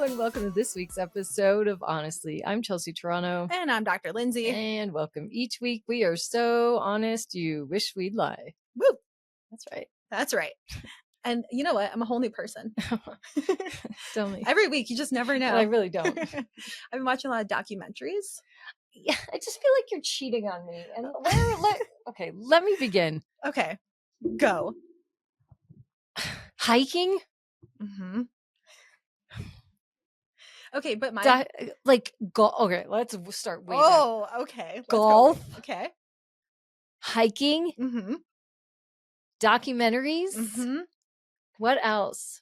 and welcome to this week's episode of Honestly. I'm Chelsea Toronto. And I'm Dr. Lindsay. And welcome. Each week we are so honest you wish we'd lie. Woo! That's right. That's right. And you know what? I'm a whole new person. Tell me. Every week, you just never know. I really don't. I've been watching a lot of documentaries. Yeah, I just feel like you're cheating on me. And okay, let me begin. Okay, go. Hiking? Mm-hmm. Okay, but okay, let's start way back. Okay. Golf? Okay. Hiking? Mm-hmm. Documentaries? Mm-hmm. What else?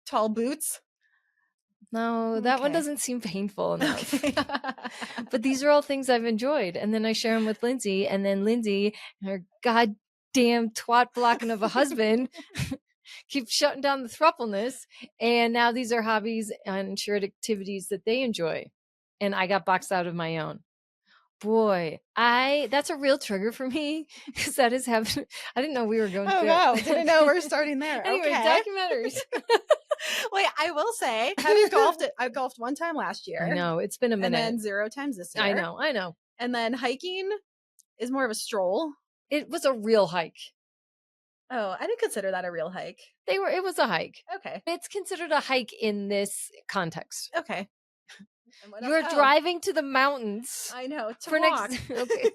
Tall boots? No, that one doesn't seem painful enough. Okay. But these are all things I've enjoyed. And then I share them with Lindsay. And then Lindsay, her goddamn twat blocking of a husband, keeps shutting down the throupleness. And now these are hobbies and shared activities that they enjoy. And I got boxed out of my own. Boy, that's a real trigger for me because that is happening. I didn't know we were going Oh, wow. Didn't know we're starting there. Anyway, okay. Documentaries. Wait, I will say, having golfed I golfed one time last year. I know, it's been a minute. And then 0 times this year. I know. And then hiking is more of a stroll. It was a real hike. Oh, I didn't consider that a real hike. It was a hike. Okay. It's considered a hike in this context. Okay. You're driving to the mountains. I know. Okay.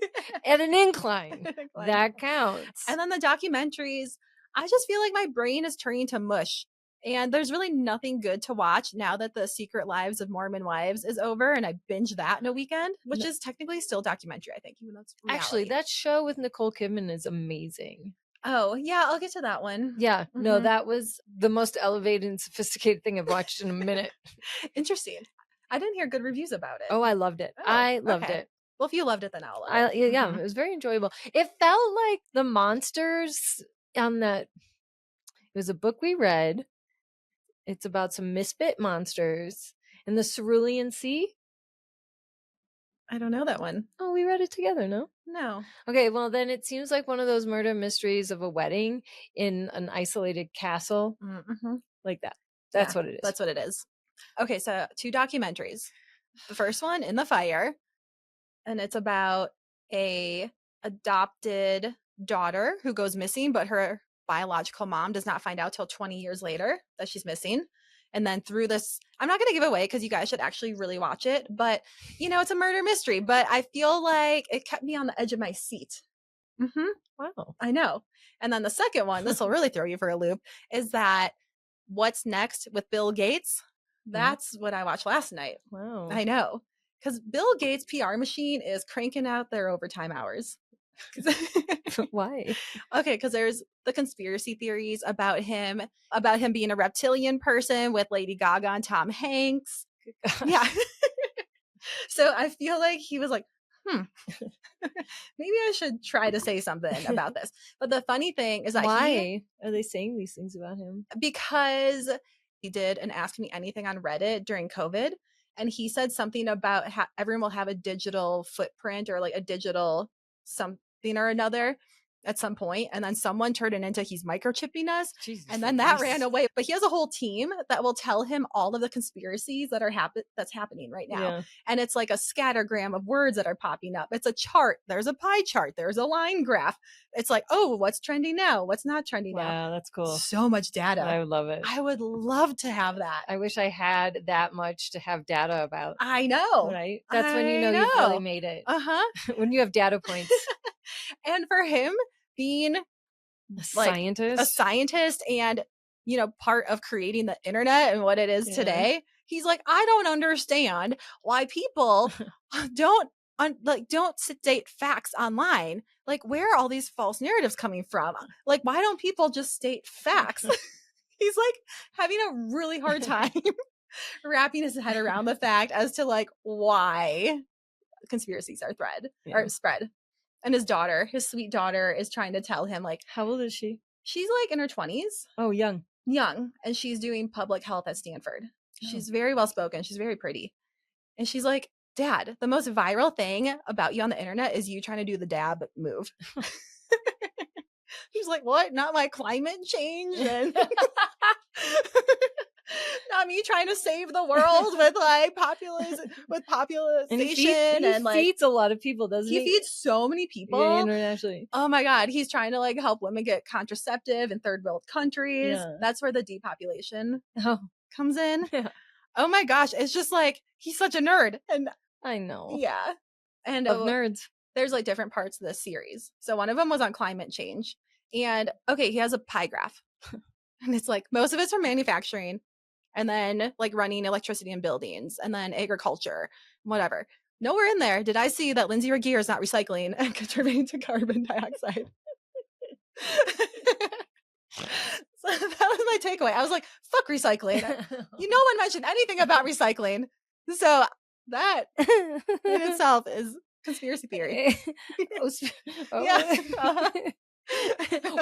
At an incline. That counts. And then the documentaries, I just feel like my brain is turning to mush. And there's really nothing good to watch now that the Secret Lives of Mormon Wives is over, and I binged that in a weekend, which is technically still documentary, I think, even though it's reality. Actually, that show with Nicole Kidman is amazing. Oh, yeah, I'll get to that one. Yeah, no, that was the most elevated and sophisticated thing I've watched in a minute. Interesting. I didn't hear good reviews about it. Oh, I loved it. I loved it. Well, if you loved it, then I'll love it. Yeah, it was very enjoyable. It felt like the monsters on that. It was a book we read. It's about some misfit monsters in the Cerulean Sea. I don't know that one. Oh, we read it together, no? No. Okay, well, then it seems like one of those murder mysteries of a wedding in an isolated castle. Mm-hmm. Like that. That's what it is. That's what it is. Okay, so 2 documentaries. The first one, In the Fire, and it's about a adopted daughter who goes missing, but her biological mom does not find out till 20 years later that she's missing. And then through this, I'm not going to give away because you guys should actually really watch it, but it's a murder mystery, but I feel like it kept me on the edge of my seat. Mm-hmm. Wow. I know. And then the second one, this will really throw you for a loop, is that What's Next with Bill Gates. That's what I watched last night. Wow. I know. Because Bill Gates' PR machine is cranking out their overtime hours. Why? Okay, because there's the conspiracy theories about him being a reptilian person with Lady Gaga and Tom Hanks. Yeah. So I feel like he was like, maybe I should try to say something about this. But the funny thing is that why are they saying these things about him? Because he did an Ask Me Anything on Reddit during COVID. And he said something about everyone will have a digital footprint or like a digital something or another at some point, and then someone turned it into he's microchipping us. Jesus and then that ran away. But he has a whole team that will tell him all of the conspiracies that are that's happening right now. Yeah. And it's like a scattergram of words that are popping up. It's a chart. There's a pie chart. There's a line graph. It's like, oh, what's trending now? What's not trending now? Wow, that's cool. So much data. I would love it. I would love to have that. I wish I had that much to have data about. I know. Right? That's when you know you've really made it. Uh-huh. When you have data points. And for him being a scientist and part of creating the internet and what it is today, he's like, I don't understand why people don't state facts online. Like, where are all these false narratives coming from? Like, why don't people just state facts? He's like having a really hard time wrapping his head around the fact as to like why conspiracies are spread. And his sweet daughter, is trying to tell him, like, how old is she? She's like in her 20s. Oh, young. And she's doing public health at Stanford. Oh. She's very well spoken. She's very pretty. And she's like, Dad, the most viral thing about you on the internet is you trying to do the dab move. He's like, what? Not my climate change and not about me trying to save the world with like population And he like feeds a lot of people, doesn't he? he feeds so many people. Yeah, internationally. Oh my God. He's trying to like help women get contraceptive in third world countries. Yeah. That's where the depopulation Oh, comes in. yeah. Oh my gosh. It's just like, he's such a nerd. And I know. yeah. And Of nerds. there's like different parts of this series. So one of them was on climate change. And okay, he has a pie graph. And it's like most of it's from manufacturing and then like running electricity in buildings and then agriculture, whatever. Nowhere in there did I see that Lindsay Regier is not recycling and contributing to carbon dioxide. So that was my takeaway. I was like, fuck recycling. No one mentioned anything about recycling. So that in itself is conspiracy theory. Yeah.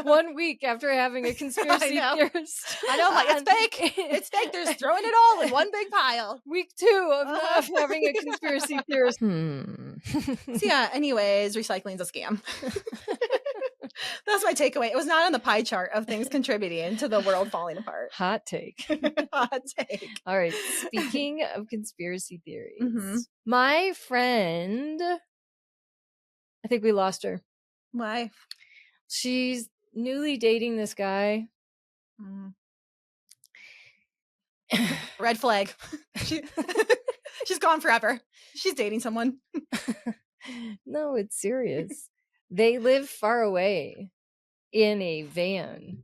1 week after having a conspiracy theorist. I know, I'm like, it's fake. It's fake. They're just throwing it all in one big pile. Week 2 of having a conspiracy theorist. So yeah, anyways, recycling's a scam. That's my takeaway. It was not on the pie chart of things contributing to the world falling apart. Hot take. Hot take. All right. Speaking of conspiracy theories, my friend, I think we lost her. Why? She's newly dating this guy. Red flag. She's gone forever. She's dating someone. No, it's serious. They live far away in a van.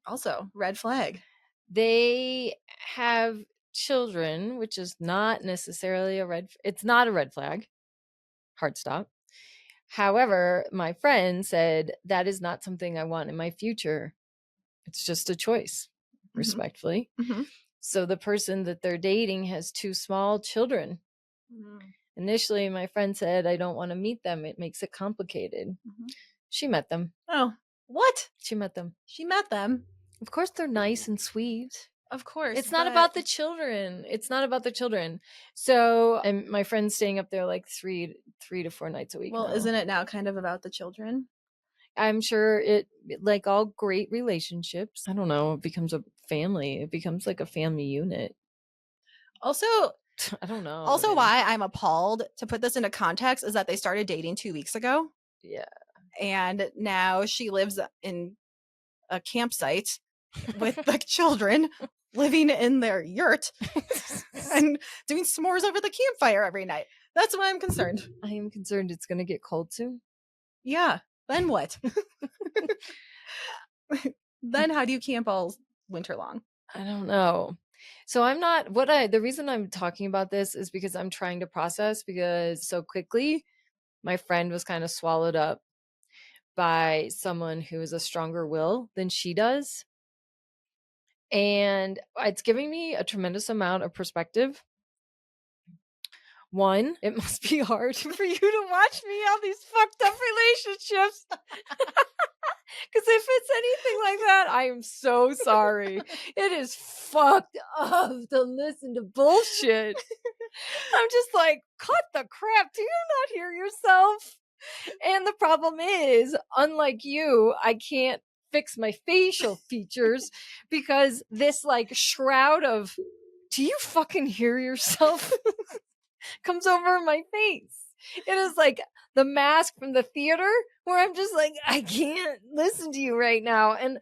Also, red flag. They have children, which is not necessarily it's not a red flag. Hard stop. However, my friend said that is not something I want in my future. It's just a choice, respectfully. So the person that they're dating has 2 small children. Initially, my friend said, I don't want to meet them. It makes it complicated. She met them. Oh, what? She met them. She met them. Of course, they're nice and sweet. Of course. It's not about the children. It's not about the children. So, and my friend's staying up there like 3 to 4 nights a week. Well, now. Isn't it now kind of about the children? I'm sure it, like all great relationships, I don't know, it becomes a family. It becomes like a family unit. Also, I don't know. Also, why I'm appalled, to put this into context, is that they started dating 2 weeks ago. Yeah. And now she lives in a campsite with like children living in their yurt and doing s'mores over the campfire every night. That's why I'm concerned. I am concerned it's going to get cold soon. Yeah. Then what? Then how do you camp all winter long? I don't know. So I'm not the reason I'm talking about this is because I'm trying to process, because so quickly my friend was kind of swallowed up by someone who has a stronger will than she does. And it's giving me a tremendous amount of perspective. One, it must be hard for you to watch me have these fucked up relationships. Because if it's anything like that, I am so sorry. It is fucked up to listen to bullshit. I'm just like, cut the crap. Do you not hear yourself? And the problem is, unlike you, I can't fix my facial features because this like shroud of, do you fucking hear yourself? comes over my face. It is like the mask from the theater where I'm just like, I can't listen to you right now. And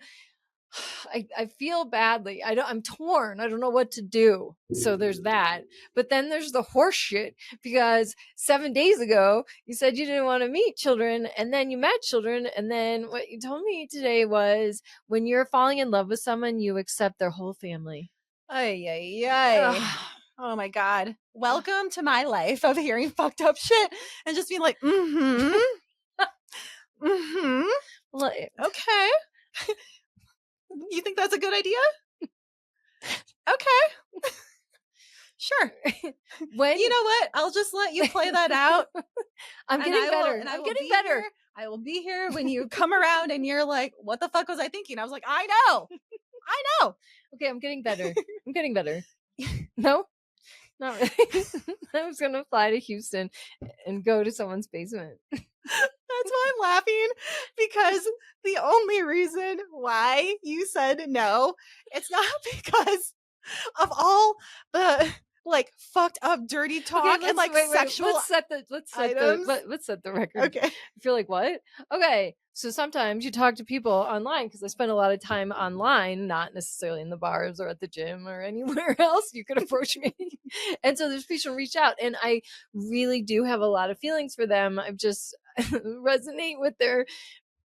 I feel badly. I'm torn. I don't know what to do. So there's that. But then there's the horse shit, because 7 days ago you said you didn't want to meet children, and then you met children, and then what you told me today was when you're falling in love with someone, you accept their whole family. Ay, ay, ay. Oh my God. Welcome to my life of hearing fucked up shit and just being like, Well, okay. You think that's a good idea? Okay. Sure. When you know what? I'll just let you play that out. I'm getting better. I'm getting better. I will be here when you come around and you're like, what the fuck was I thinking? I was like, I know. Okay, I'm getting better. I'm getting better. No? Not really. I was going to fly to Houston and go to someone's basement. That's why I'm laughing, because the only reason why you said no, it's not because of all the like fucked up dirty talk and like sexual let's set the items. let's set the record. Okay. I feel like, what? Okay, so sometimes you talk to people online, because I spend a lot of time online, not necessarily in the bars or at the gym or anywhere else you could approach me. And so there's people reach out, and I really do have a lot of feelings for them. I just resonate with their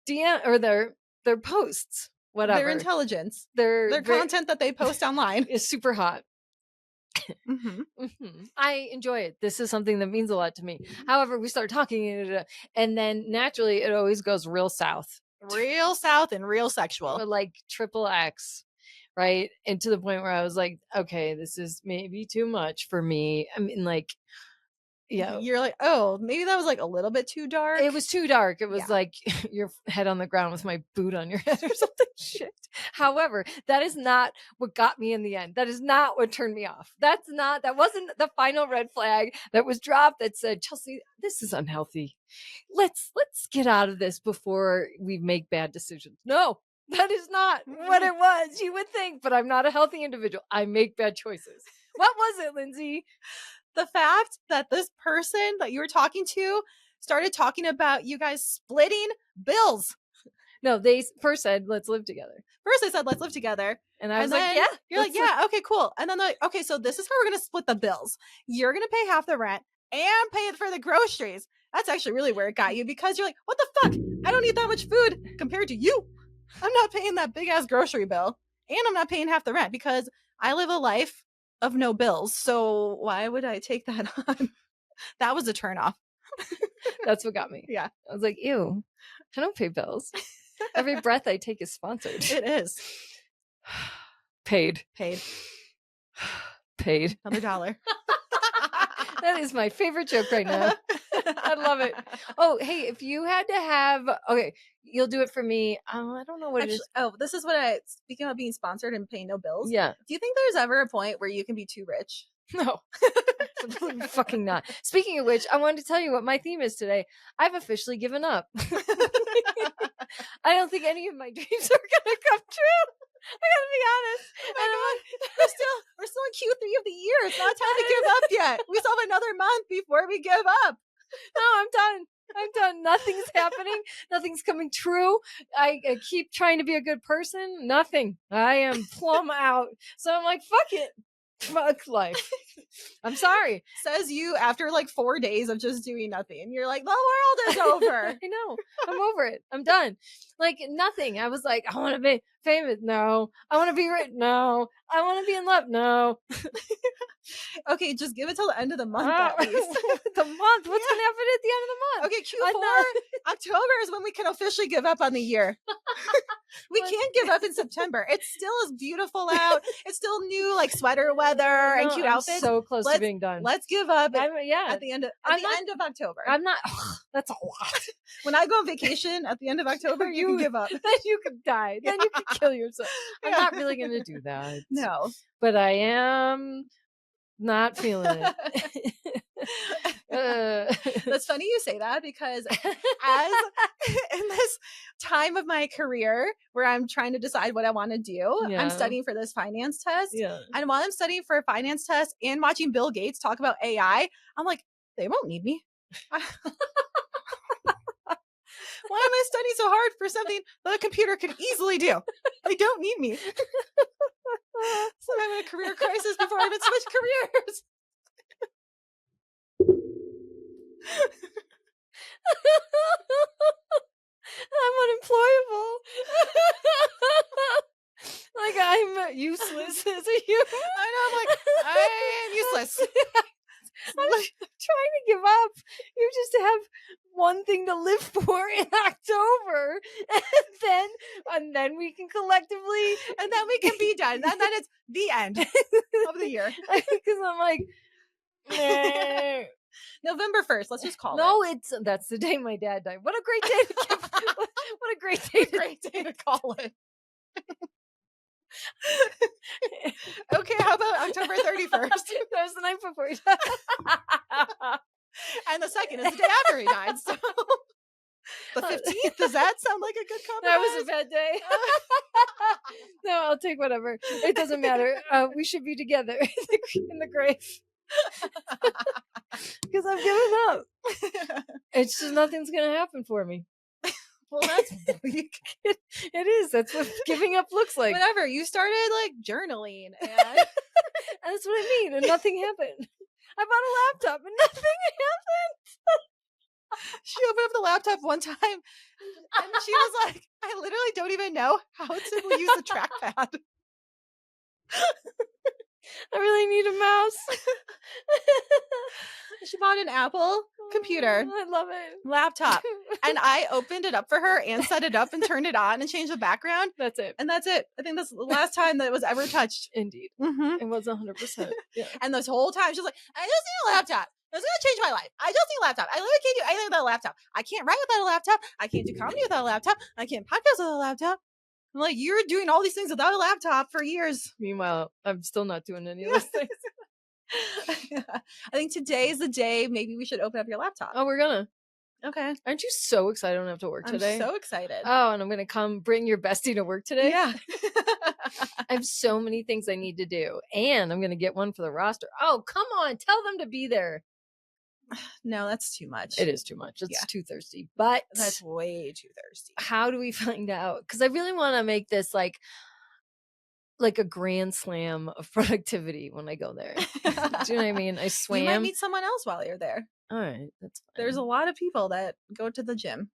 DM or their posts, whatever. Their intelligence, their content that they post online is super hot. Mm-hmm. I enjoy it. This is something that means a lot to me. However, we start talking, and then naturally it always goes real south and real sexual, like triple X, right? And to the point where I was like, okay, this is maybe too much for me. I mean, like, yeah, you're like, oh, maybe that was like a little bit too dark. It was too dark. It was like your head on the ground with my boot on your head or something. Shit. However, that is not what got me in the end. That is not what turned me off. That wasn't the final red flag that was dropped that said, Chelsea, this is unhealthy. Let's get out of this before we make bad decisions. No, that is not what it was. You would think, but I'm not a healthy individual. I make bad choices. What was it, Lindsay? The fact that this person that you were talking to started talking about you guys splitting bills. No, they first said, let's live together. First they said, let's live together. And I was like, yeah. You're like, yeah, okay, cool. And then they're like, okay, so this is how we're going to split the bills. You're going to pay half the rent and pay for the groceries. That's actually really where it got you, because you're like, what the fuck? I don't eat that much food compared to you. I'm not paying that big ass grocery bill, and I'm not paying half the rent because I live a life of no bills. So why would I take that on? That was a turnoff. That's what got me. Yeah. I was like, ew, I don't pay bills. Every breath I take is sponsored. It is. Paid. Another $1. That is my favorite joke right now. I love it. Oh, hey, if you had to have, okay, you'll do it for me. I don't know what it is. Oh, this is what speaking of being sponsored and paying no bills. Yeah. Do you think there's ever a point where you can be too rich? No. Absolutely fucking not. Speaking of which, I wanted to tell you what my theme is today. I've officially given up. I don't think any of my dreams are gonna come true. I gotta be honest. We're still in Q3 of the year. It's not time to give up yet. We still have another month before we give up. No, I'm done. Nothing's happening. Nothing's coming true. I keep trying to be a good person. Nothing. I am plumb out. So I'm like, fuck it. Fuck life. I'm sorry. Says you after like 4 days of just doing nothing. And you're like, the world is over. I know. I'm over it. I'm done. Like nothing. I was like, I want to be famous. No. I want to be rich. No. I want to be in love. No. Okay, just give it till the end of the month at least. The month? What's going to happen at the end of the month? Okay, Q4, October is when we can officially give up on the year. We can't give up in September. It still is beautiful out. It's still new, like sweater weather and cute outfits. So close to being done. Let's give up at the end of October. I'm not. That's a lot. When I go on vacation at the end of October, you can give up. Then you could die. Then you could kill yourself. I'm not really going to do that. No. But I am not feeling it. That's funny you say that, because as in this time of my career where I'm trying to decide what I want to do, I'm studying for this finance test. Yeah. And while I'm studying for a finance test and watching Bill Gates talk about AI, I'm like, they won't need me. Why am I studying so hard for something that a computer could easily do? They don't need me. So I'm in a career crisis before I even switch careers. I'm unemployable. Like I'm useless as a human. I know. I'm like, I am useless. I'm trying to give up. You just have one thing to live for in October, and then we can collectively, and then we can be done. And then it's the end of the year. Because I'm like, nah. November 1st. Let's just call it. No, that's the day my dad died. What a great day to give. What a great day to call it. Okay, how about October 31st? That was the night before he died. And the 2nd is the day after he died. So the 15th, does that sound like a good compromise? That was a bad day. No, I'll take whatever. It doesn't matter. We should be together in the grave. Because I've given up. It's just nothing's going to happen for me. Well, that's bleak. It is. That's what giving up looks like. Whatever. You started like journaling and that's what I mean. And nothing happened. I bought a laptop and nothing happened. She opened up the laptop one time and she was like, I literally don't even know how to use the trackpad. I really need a mouse. She bought an Apple computer. I love it. Laptop. And I opened it up for her and set it up and turned it on and changed the background. That's it. And that's it. I think that's the last time that it was ever touched. Indeed. Mm-hmm. It was 100%. Yeah. And this whole time she's like, I just need a laptop. It's going to change my life. I just need a laptop. I literally can't do anything without a laptop. I can't write without a laptop. I can't do comedy without a laptop. I can't podcast without a laptop. I'm like, you're doing all these things without a laptop for years. Meanwhile, I'm still not doing any of those things. I think today is the day maybe we should open up your laptop. Oh, we're gonna. Okay. Aren't you so excited I don't have to work today? I'm so excited. Oh, and I'm gonna come bring your bestie to work today? Yeah. I have so many things I need to do. And I'm gonna get one for the roster. Oh, come on. Tell them to be there. No, that's too much. It is too much. It's too thirsty. But that's way too thirsty. How do we find out? Because I really want to make this like a grand slam of productivity when I go there. Do you know what I mean? I swam. You might meet someone else while you're there. All right, that's fine. There's a lot of people that go to the gym.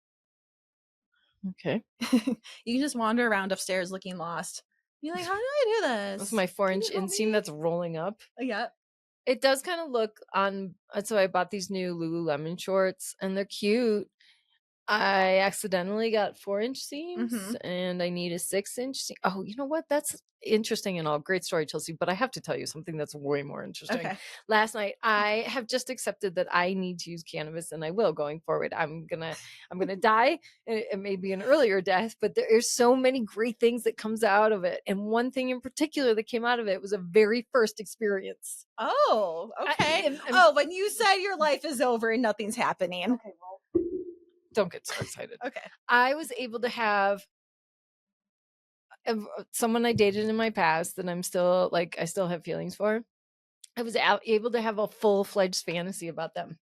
Okay. You can just wander around upstairs looking lost. You're like, how do I do this? That's my 4-inch inseam that's rolling up. Yeah. It does kind of look on. So I bought these new Lululemon shorts and they're cute. I accidentally got 4-inch seams and I need a 6-inch seam. Oh, you know what? That's interesting and all. Great story, Chelsea. But I have to tell you something that's way more interesting. Okay. Last night, I have just accepted that I need to use cannabis and I will going forward. I'm gonna die. It may be an earlier death, but there are so many great things that comes out of it. And one thing in particular that came out of it was a very first experience. Oh, okay. When you said your life is over and nothing's happening. Okay, well, don't get so excited. Okay. I was able to have someone I dated in my past that I still have feelings for. I was able to have a full-fledged fantasy about them.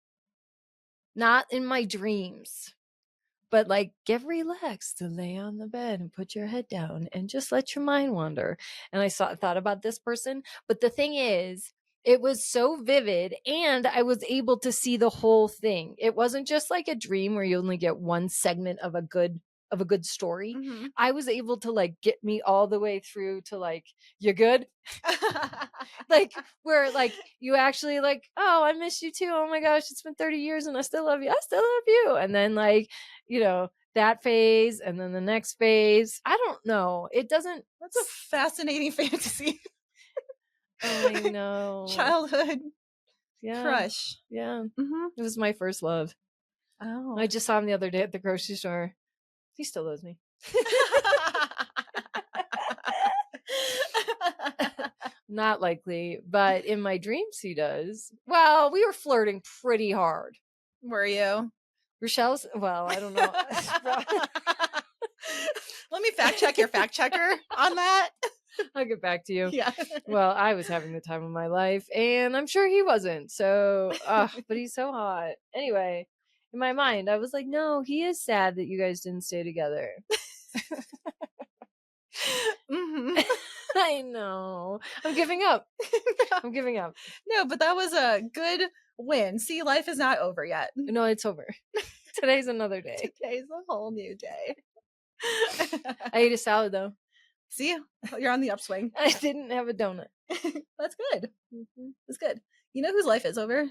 Not in my dreams, but like get relaxed to lay on the bed and put your head down and just let your mind wander. And I thought about this person. But the thing is, it was so vivid and I was able to see the whole thing. It wasn't just like a dream where you only get one segment of a good story. I was able to like get me all the way through to like, you good? Like where like you actually like, oh, I miss you too. Oh my gosh, it's been 30 years and I still love you. I still love you. And then like, that phase and then the next phase. I don't know. It doesn't. That's a fascinating fantasy. I know. Childhood crush. Yeah. It was my first love. Oh. I just saw him the other day at the grocery store. He still loves me. Not likely, but in my dreams he does. Well, we were flirting pretty hard. Were you? Rochelle's, well, I don't know. Let me fact check your fact checker on that. I'll get back to you. Yeah. Well, I was having the time of my life, and I'm sure he wasn't. So, but he's so hot. Anyway, in my mind, I was like, no, he is sad that you guys didn't stay together. I know. I'm giving up. I'm giving up. No, but that was a good win. See, life is not over yet. No, it's over. Today's another day. Today's a whole new day. I ate a salad though. See, you're on the upswing. I didn't have a donut. That's good. That's good. You know whose life is over?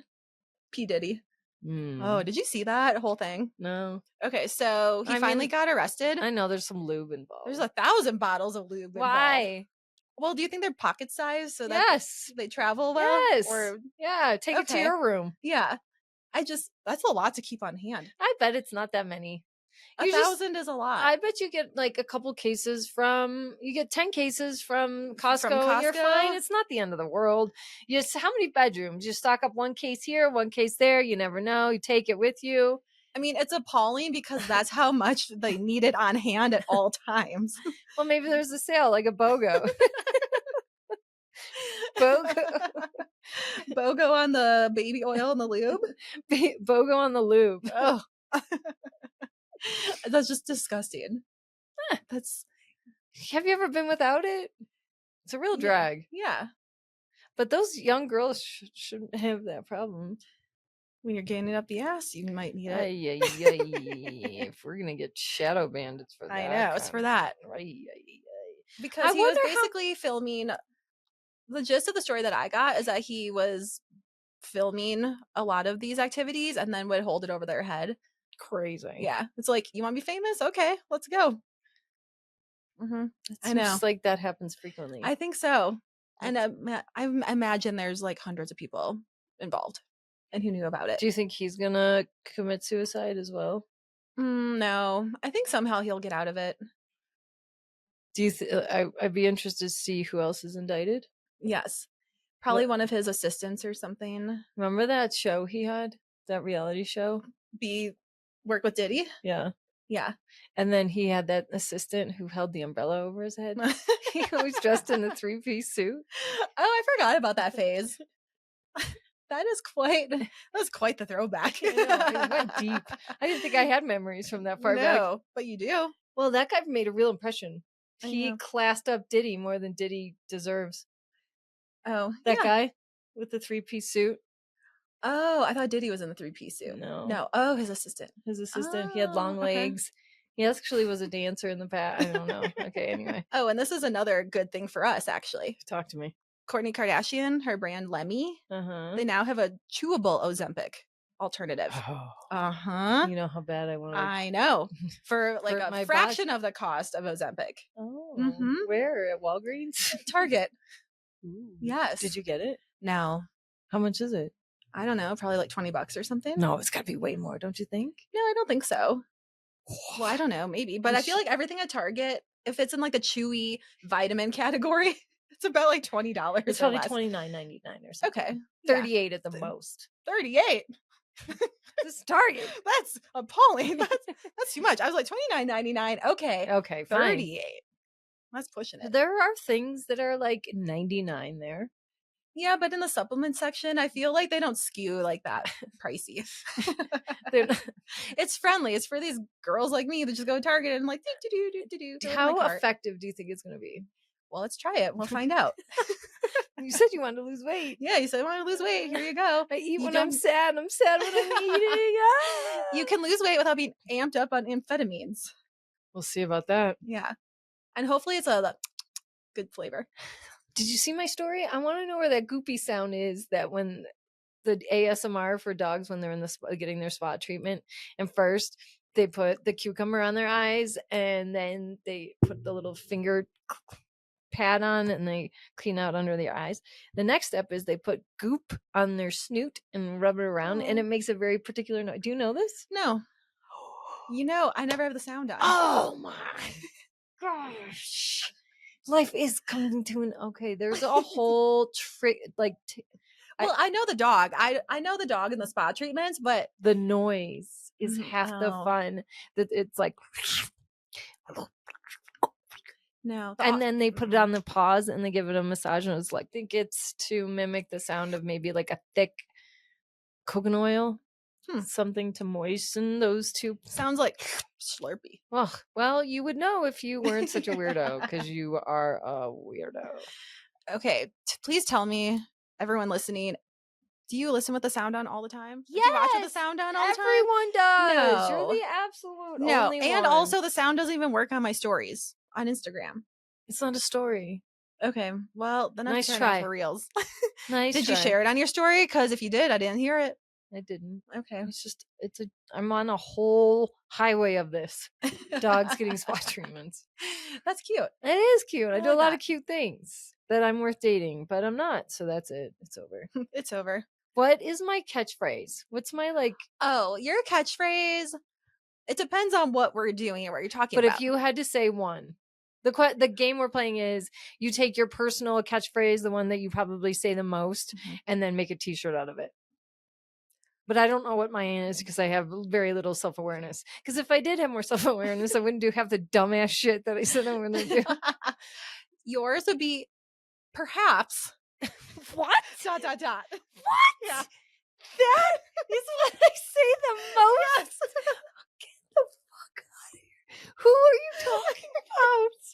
P. Diddy. Oh, did you see that whole thing? No. Okay, so he finally got arrested. I know there's some lube involved. There's 1,000 bottles of lube involved. Why? Well, do you think they're pocket size so that they travel well? Yes. Or take it to your room. Yeah. That's a lot to keep on hand. I bet it's not that many. 1,000 is a lot. I bet you get like a couple cases you get 10 cases from Costco, and you're fine. It's not the end of the world. How many bedrooms? You stock up one case here, one case there. You never know. You take it with you. I mean, it's appalling because that's how much they need it on hand at all times. Well, maybe there's a sale, like a BOGO. BOGO. BOGO on the baby oil and the lube. BOGO on the lube. Oh, that's just disgusting. That's. Have you ever been without it? It's a real drag. Yeah. But those young girls shouldn't have that problem. When you're getting it up the ass, you might need it. If we're gonna get shadow banned, it's for that. I know, it's for that. Because I he was wonder basically filming. The gist of the story that I got is that he was filming a lot of these activities and then would hold it over their head. Crazy. Yeah. It's like, you want to be famous? Okay, let's go. I know. Seems like that happens frequently. I think so. And I imagine there's like hundreds of people involved and who knew about it. Do you think he's gonna commit suicide as well? No. I think somehow he'll get out of it. Do you I'd be interested to see who else is indicted. Yes. Probably one of his assistants or something. Remember that show he had? That reality show? Work with Diddy? Yeah. Yeah. And then he had that assistant who held the umbrella over his head. He was dressed in the 3-piece suit. Oh, I forgot about that phase. That was quite the throwback. I know, it went deep. I didn't think I had memories from that far back. No, but you do. Well, that guy made a real impression. He classed up Diddy more than Diddy deserves. Oh, that guy with the 3-piece suit. Oh, I thought Diddy was in the 3-piece suit. No. Oh, his assistant. He had long legs. He actually was a dancer in the past. I don't know. Okay, anyway. Oh, and this is another good thing for us, actually. Talk to me. Kourtney Kardashian, her brand Lemmy, they now have a chewable Ozempic alternative. Oh. You know how bad I want to. I know. For like a fraction of the cost of Ozempic. Oh. Where? At Walgreens? Target. Ooh. Yes. Did you get it? No. How much is it? I don't know. Probably like $20 or something. No, it's got to be way more, don't you think? No, I don't think so. Well, I don't know. Maybe. But I feel like everything at Target, if it's in like the chewy vitamin category, it's about like $20. It's probably $29.99 or something. Okay. $38 at the most. $38. This Target. That's appalling. That's too much. I was like $29.99. Okay, fine. $38. That's pushing it. There are things that are like $99 there. Yeah, but in the supplement section, I feel like they don't skew like that pricey. It's friendly. It's for these girls like me that just go to Target and like do. How effective do you think it's going to be? Well, let's try it. We'll find out. You said you wanted to lose weight. Yeah, you said I want to lose weight. Here you go. I eat when I'm sad. I'm sad when I'm eating. You can lose weight without being amped up on amphetamines. We'll see about that. Yeah. And hopefully it's a good flavor. Did you see my story? I want to know where that goopy sound is that when the ASMR for dogs when they're in the getting their spot treatment. And first they put the cucumber on their eyes and then they put the little finger pad on and they clean out under their eyes. The next step is they put goop on their snoot and rub it around and it makes a very particular noise. Do you know this? No. You know, I never have the sound on. Oh my gosh. Life is coming to an there's a whole trick like well, I know the dog. I know the dog in the spa treatments, but the noise is half the fun. That it's like no. And then they put it on the paws and they give it a massage and it's like I think it's to mimic the sound of maybe like a thick coconut oil. Something to moisten those two. Sounds like Slurpee. Oh, well, you would know if you weren't such a weirdo because you are a weirdo. Okay, please tell me, everyone listening, do you listen with the sound on all the time? Yes, do you watch with the sound on all the time? Everyone does. No. You're the absolute only and one. Also the sound doesn't even work on my stories on Instagram. It's not a story. Okay, well, then I'm trying for reals. Nice. Did you share it on your story? Because if you did, I didn't hear it. I didn't. Okay. I'm on a whole highway of this. Dogs getting spot treatments. That's cute. It is cute. I do a lot of cute things that I'm worth dating, but I'm not. So that's it. It's over. It's over. What is my catchphrase? What's my Oh, your catchphrase. It depends on what we're doing and what you're talking about. But if you had to say one, the game we're playing is you take your personal catchphrase, the one that you probably say the most, and then make a t-shirt out of it. But I don't know what mine is because I have very little self-awareness. Because if I did have more self-awareness, I wouldn't do half the dumbass shit that I said I'm going to do. Yours would be perhaps. What? ... What? Yeah. That is what I say the most. Yes. Get the fuck out of here. Who are you talking about?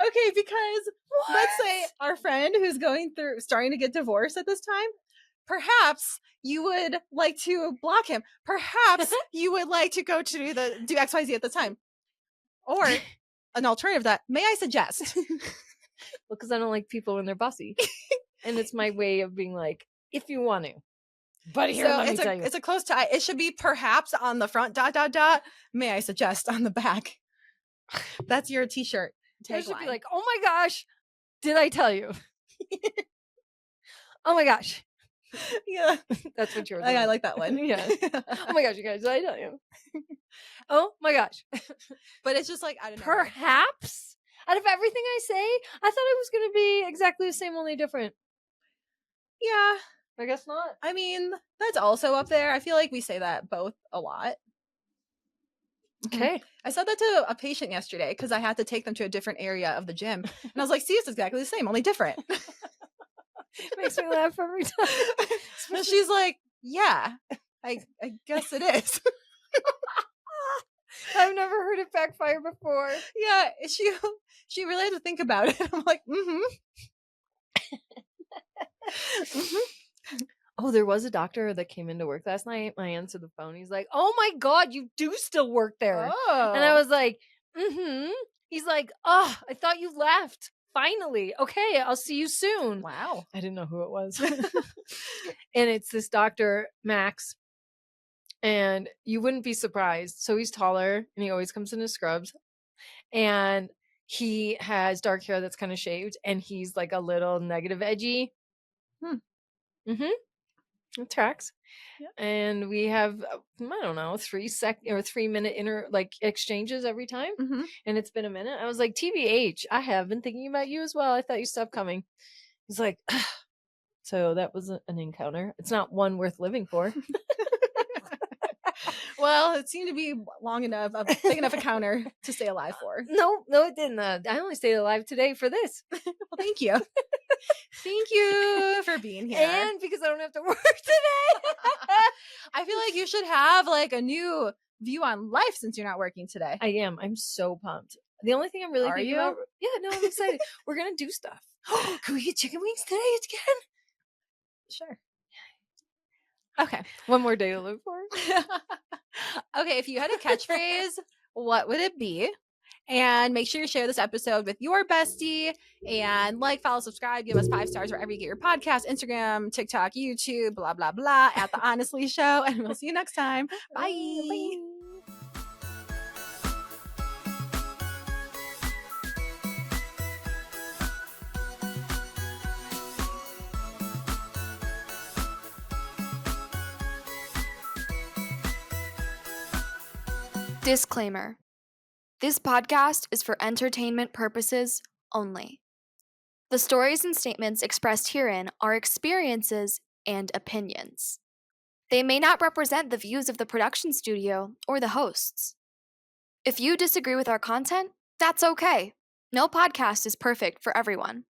Okay, because let's say our friend who's starting to get divorced at this time, perhaps you would like to block him. Perhaps you would like to go to do XYZ at the time. Or an alternative that, may I suggest? Well, because I don't like people when they're bossy. And it's my way of being like, if you want to. But here, let me tell you. It's a close tie. It should be perhaps on the front, ... May I suggest on the back. That's your t-shirt. It should be like, oh my gosh, did I tell you? Oh my gosh. Yeah. That's what you're doing. I like that one. Yeah. Oh my gosh, you guys, did I tell you? Oh my gosh. But it's just like, I don't know. Perhaps? Out of everything I say, I thought it was going to be exactly the same, only different. Yeah. I guess not. I mean, that's also up there. I feel like we say that both a lot. Okay. I said that to a patient yesterday because I had to take them to a different area of the gym. And I was like, see, it's exactly the same, only different. Makes me laugh every time. And she's like, yeah, I guess it is. I've never heard it backfire before. Yeah, she really had to think about it. I'm like, Oh, there was a doctor that came into work last night. I answered the phone. He's like, oh my God, you do still work there. Oh. And I was like, He's like, oh, I thought you left. Finally. Okay, I'll see you soon. Wow. I didn't know who it was. And it's this Dr. Max. And you wouldn't be surprised. So he's taller and he always comes in his scrubs. And he has dark hair that's kind of shaved. And he's like a little negative edgy. It tracks. Yep. And we have, I don't know, 3 minute exchanges every time. And it's been a minute. I was like, TBH, I have been thinking about you as well. I thought you stopped coming. He's like, so that was an encounter. It's not one worth living for. Well, it seemed to be long enough, a big enough encounter to stay alive for. No, it didn't. I only stayed alive today for this. Well, thank you. Thank you for being here. And because I don't have to work today. I feel like you should have like a new view on life since you're not working today. I am. I'm so pumped. The only thing I'm really thinking about. Yeah, no, I'm excited. We're going to do stuff. Can we get chicken wings today again? Sure. Okay. One more day to live for. Okay, if you had a catchphrase, what would it be? And make sure you share this episode with your bestie and follow, subscribe, give us 5 stars wherever you get your podcast, Instagram, TikTok, YouTube, blah, blah, blah, at The Honestly Show. And we'll see you next time. Bye. Bye. Disclaimer. This podcast is for entertainment purposes only. The stories and statements expressed herein are experiences and opinions. They may not represent the views of the production studio or the hosts. If you disagree with our content, that's okay. No podcast is perfect for everyone.